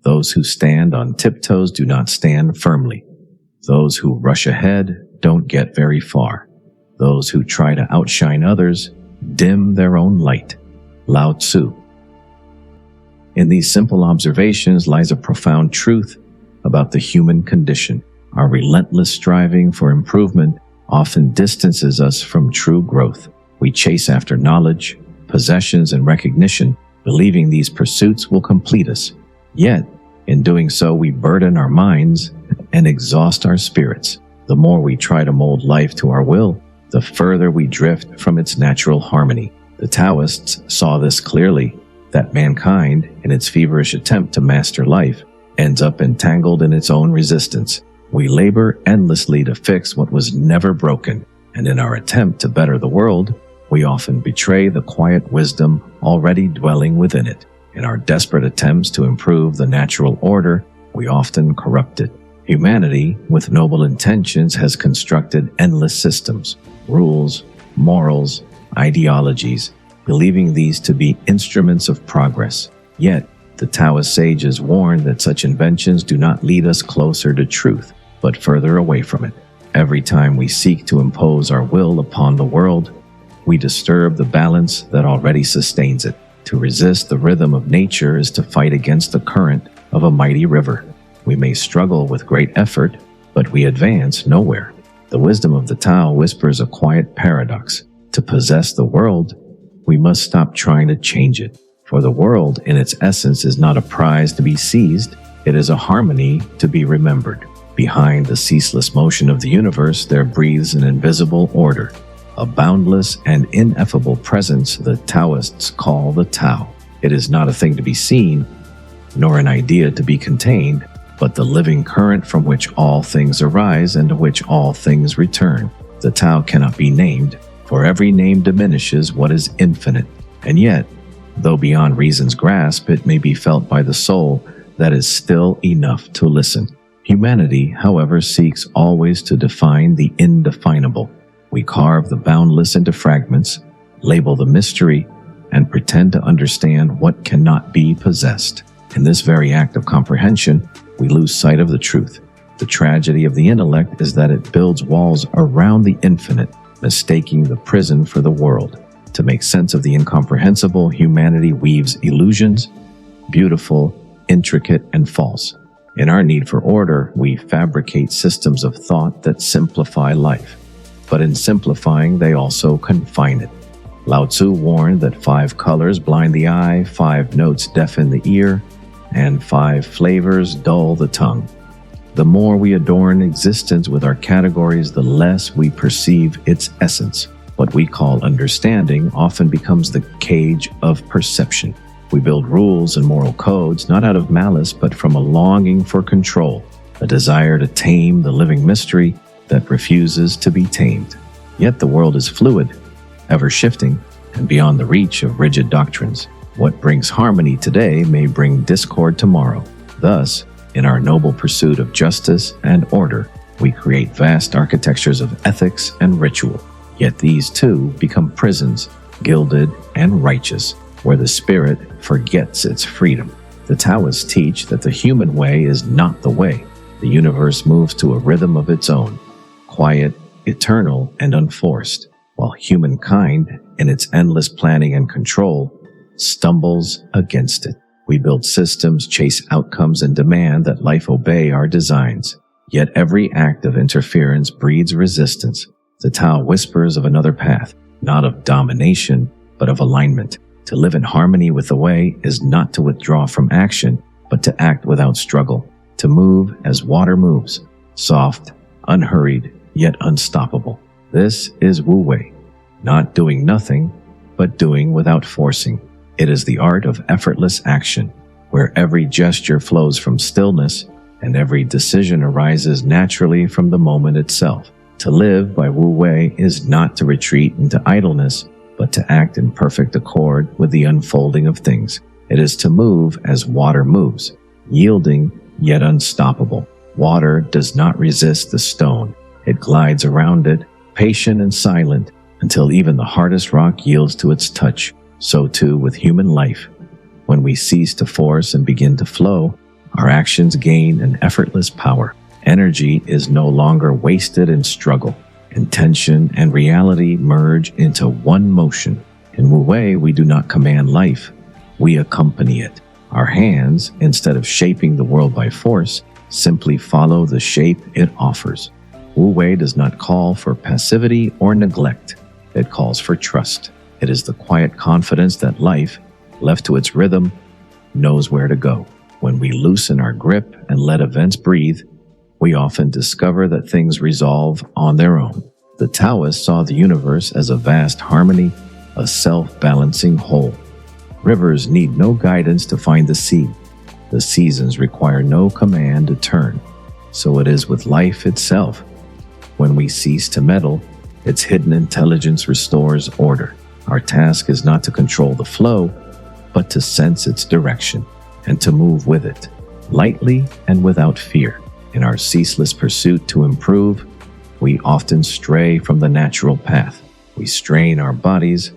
Those who stand on tiptoes do not stand firmly. Those who rush ahead don't get very far. Those who try to outshine others dim their own light. Lao Tzu. In these simple observations lies a profound truth about the human condition. Our relentless striving for improvement often distances us from true growth. We chase after knowledge, possessions, and recognition, believing these pursuits will complete us. Yet, in doing so, we burden our minds and exhaust our spirits. The more we try to mold life to our will, the further we drift from its natural harmony. The Taoists saw this clearly, that mankind, in its feverish attempt to master life, ends up entangled in its own resistance. We labor endlessly to fix what was never broken, and in our attempt to better the world, we often betray the quiet wisdom already dwelling within it. In our desperate attempts to improve the natural order, we often corrupt it. Humanity, with noble intentions, has constructed endless systems, rules, morals, ideologies, believing these to be instruments of progress. Yet, the Taoist sages warn that such inventions do not lead us closer to truth, but further away from it. Every time we seek to impose our will upon the world, we disturb the balance that already sustains it. To resist the rhythm of nature is to fight against the current of a mighty river. We may struggle with great effort, but we advance nowhere. The wisdom of the Tao whispers a quiet paradox. To possess the world, we must stop trying to change it. For the world, in its essence, is not a prize to be seized. It is a harmony to be remembered. Behind the ceaseless motion of the universe, there breathes an invisible order, a boundless and ineffable presence the Taoists call the Tao. It is not a thing to be seen, nor an idea to be contained, but the living current from which all things arise and to which all things return. The Tao cannot be named, for every name diminishes what is infinite. And yet, though beyond reason's grasp, it may be felt by the soul that is still enough to listen. Humanity, however, seeks always to define the indefinable. We carve the boundless into fragments, label the mystery, and pretend to understand what cannot be possessed. In this very act of comprehension, we lose sight of the truth. The tragedy of the intellect is that it builds walls around the infinite, mistaking the prison for the world. To make sense of the incomprehensible, humanity weaves illusions, beautiful, intricate, and false. In our need for order, we fabricate systems of thought that simplify life. But in simplifying, they also confine it. Lao Tzu warned that 5 colors blind the eye, 5 notes deafen the ear, and 5 flavors dull the tongue. The more we adorn existence with our categories, the less we perceive its essence. What we call understanding often becomes the cage of perception. We build rules and moral codes not out of malice, but from a longing for control, a desire to tame the living mystery that refuses to be tamed. Yet the world is fluid, ever-shifting, and beyond the reach of rigid doctrines. What brings harmony today may bring discord tomorrow. Thus, in our noble pursuit of justice and order, we create vast architectures of ethics and ritual. Yet these too become prisons, gilded and righteous, where the spirit forgets its freedom. The Taoists teach that the human way is not the way. The universe moves to a rhythm of its own, quiet, eternal, and unforced, while humankind, in its endless planning and control, stumbles against it. We build systems, chase outcomes, and demand that life obey our designs. Yet every act of interference breeds resistance. The Tao whispers of another path, not of domination, but of alignment. To live in harmony with the way is not to withdraw from action, but to act without struggle, to move as water moves, soft, unhurried, yet unstoppable. This is Wu Wei, not doing nothing, but doing without forcing. It is the art of effortless action, where every gesture flows from stillness and every decision arises naturally from the moment itself. To live by Wu Wei is not to retreat into idleness, but to act in perfect accord with the unfolding of things. It is to move as water moves, yielding yet unstoppable. Water does not resist the stone. It glides around it, patient and silent, until even the hardest rock yields to its touch. So too with human life. When we cease to force and begin to flow, Our actions gain an effortless power. Energy is no longer wasted in struggle. Intention and reality merge into one motion. In Wu Wei, we do not command life, we accompany it. Our hands, instead of shaping the world by force, simply follow the shape it offers. Wu Wei does not call for passivity or neglect. It calls for trust. It is the quiet confidence that life, left to its rhythm, knows where to go. When we loosen our grip and let events breathe, we often discover that things resolve on their own. The Taoists saw the universe as a vast harmony, a self-balancing whole. Rivers need no guidance to find the sea. The seasons require no command to turn. So it is with life itself. When we cease to meddle, its hidden intelligence restores order. Our task is not to control the flow, but to sense its direction and to move with it, lightly and without fear. In our ceaseless pursuit to improve, we often stray from the natural path. We strain our bodies,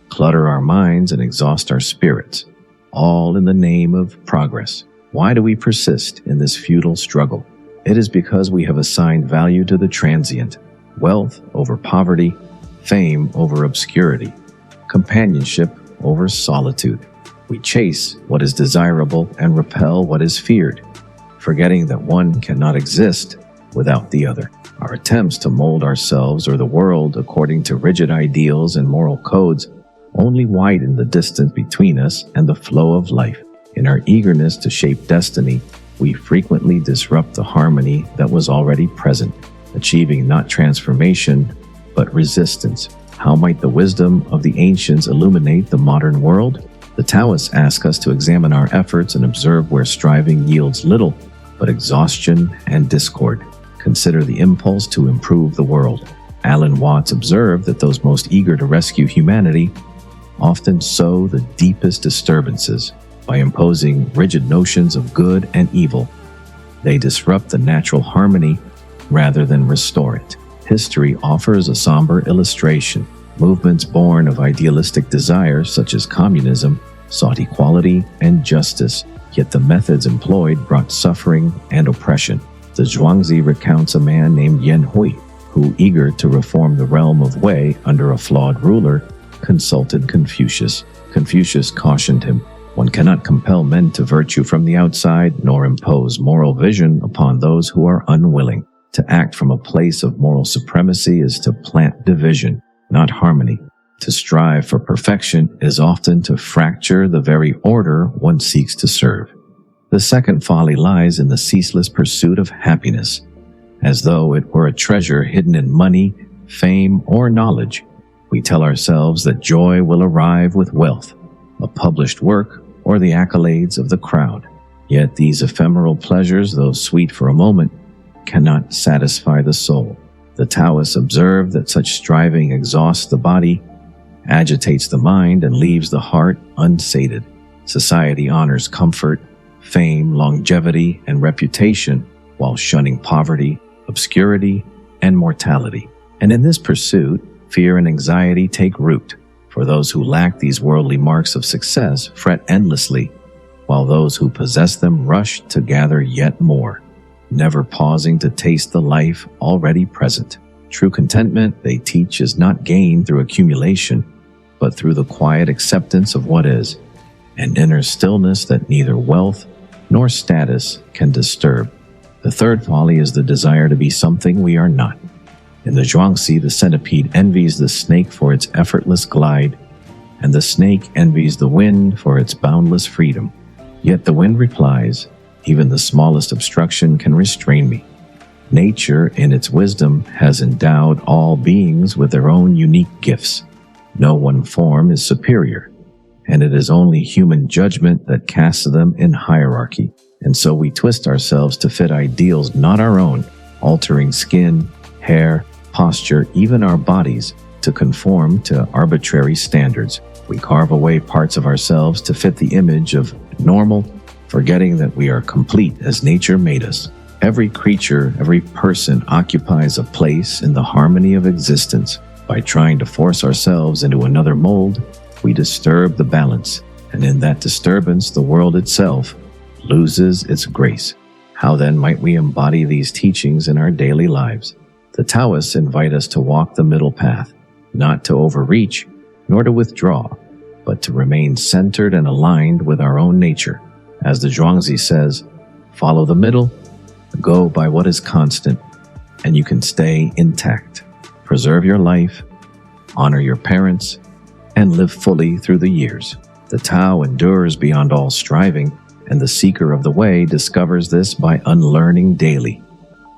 clutter our minds, and exhaust our spirits, all in the name of progress. Why do we persist in this futile struggle? It is because we have assigned value to the transient, wealth over poverty, fame over obscurity, companionship over solitude. We chase what is desirable and repel what is feared, forgetting that one cannot exist without the other. Our attempts to mold ourselves or the world according to rigid ideals and moral codes only widen the distance between us and the flow of life. In our eagerness to shape destiny, we frequently disrupt the harmony that was already present, achieving not transformation, but resistance. How might the wisdom of the ancients illuminate the modern world? The Taoists ask us to examine our efforts and observe where striving yields little but exhaustion and discord. Consider the impulse to improve the world. Alan Watts observed that those most eager to rescue humanity often sow the deepest disturbances by imposing rigid notions of good and evil. They disrupt the natural harmony rather than restore it. History offers a somber illustration. Movements born of idealistic desires such as communism sought equality and justice, yet the methods employed brought suffering and oppression. The Zhuangzi recounts a man named Yan Hui, who, eager to reform the realm of Wei under a flawed ruler, consulted Confucius. Confucius cautioned him, "One cannot compel men to virtue from the outside, nor impose moral vision upon those who are unwilling. To act from a place of moral supremacy is to plant division, not harmony. To strive for perfection is often to fracture the very order one seeks to serve." The second folly lies in the ceaseless pursuit of happiness, as though it were a treasure hidden in money, fame, or knowledge. We tell ourselves that joy will arrive with wealth, a published work, or the accolades of the crowd. Yet these ephemeral pleasures, though sweet for a moment, cannot satisfy the soul. The Taoists observe that such striving exhausts the body, agitates the mind, and leaves the heart unsated. Society honors comfort, fame, longevity, and reputation, while shunning poverty, obscurity, and mortality. And in this pursuit, fear and anxiety take root. For those who lack these worldly marks of success fret endlessly, while those who possess them rush to gather yet more, never pausing to taste the life already present. True contentment, they teach, is not gained through accumulation, but through the quiet acceptance of what is, an inner stillness that neither wealth nor status can disturb. The third folly is the desire to be something we are not. In the Zhuangzi, the centipede envies the snake for its effortless glide, and the snake envies the wind for its boundless freedom. Yet the wind replies, "Even the smallest obstruction can restrain me." Nature, in its wisdom, has endowed all beings with their own unique gifts. No one form is superior, and it is only human judgment that casts them in hierarchy. And so we twist ourselves to fit ideals not our own, altering skin, hair, posture, even our bodies, to conform to arbitrary standards. We carve away parts of ourselves to fit the image of normal, forgetting that we are complete as nature made us. Every creature, every person occupies a place in the harmony of existence. By trying to force ourselves into another mold, we disturb the balance, and in that disturbance, the world itself loses its grace. How then might we embody these teachings in our daily lives? The Taoists invite us to walk the middle path, not to overreach, nor to withdraw, but to remain centered and aligned with our own nature. As the Zhuangzi says, follow the middle, go by what is constant, and you can stay intact. Preserve your life, honor your parents, and live fully through the years. The Tao endures beyond all striving, and the seeker of the way discovers this by unlearning daily,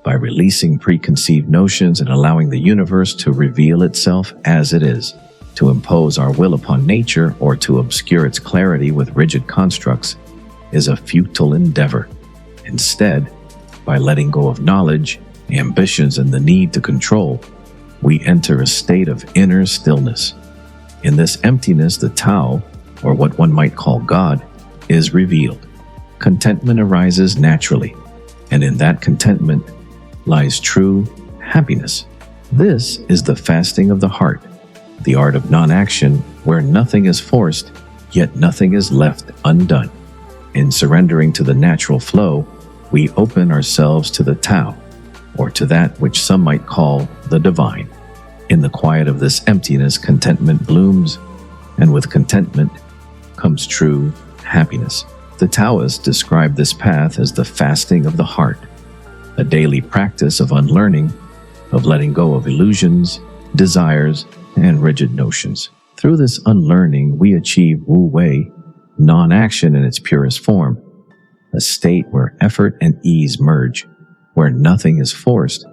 by releasing preconceived notions and allowing the universe to reveal itself as it is. To impose our will upon nature or to obscure its clarity with rigid constructs is a futile endeavor. Instead, by letting go of knowledge, ambitions, and the need to control, we enter a state of inner stillness. In this emptiness, the Tao, or what one might call God, is revealed. Contentment arises naturally, and in that contentment lies true happiness. This is the fasting of the heart, the art of non-action where nothing is forced, yet nothing is left undone. In surrendering to the natural flow, we open ourselves to the Tao, or to that which some might call the divine. In the quiet of this emptiness, contentment blooms, and with contentment comes true happiness. The Taoists describe this path as the fasting of the heart, a daily practice of unlearning, of letting go of illusions, desires, and rigid notions. Through this unlearning, we achieve Wu Wei, non-action in its purest form, a state where effort and ease merge, where nothing is forced,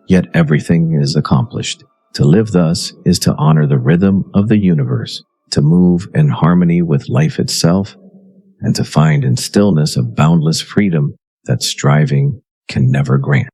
yet everything is accomplished. To live thus is to honor the rhythm of the universe, to move in harmony with life itself, and to find in stillness a boundless freedom that striving can never grant.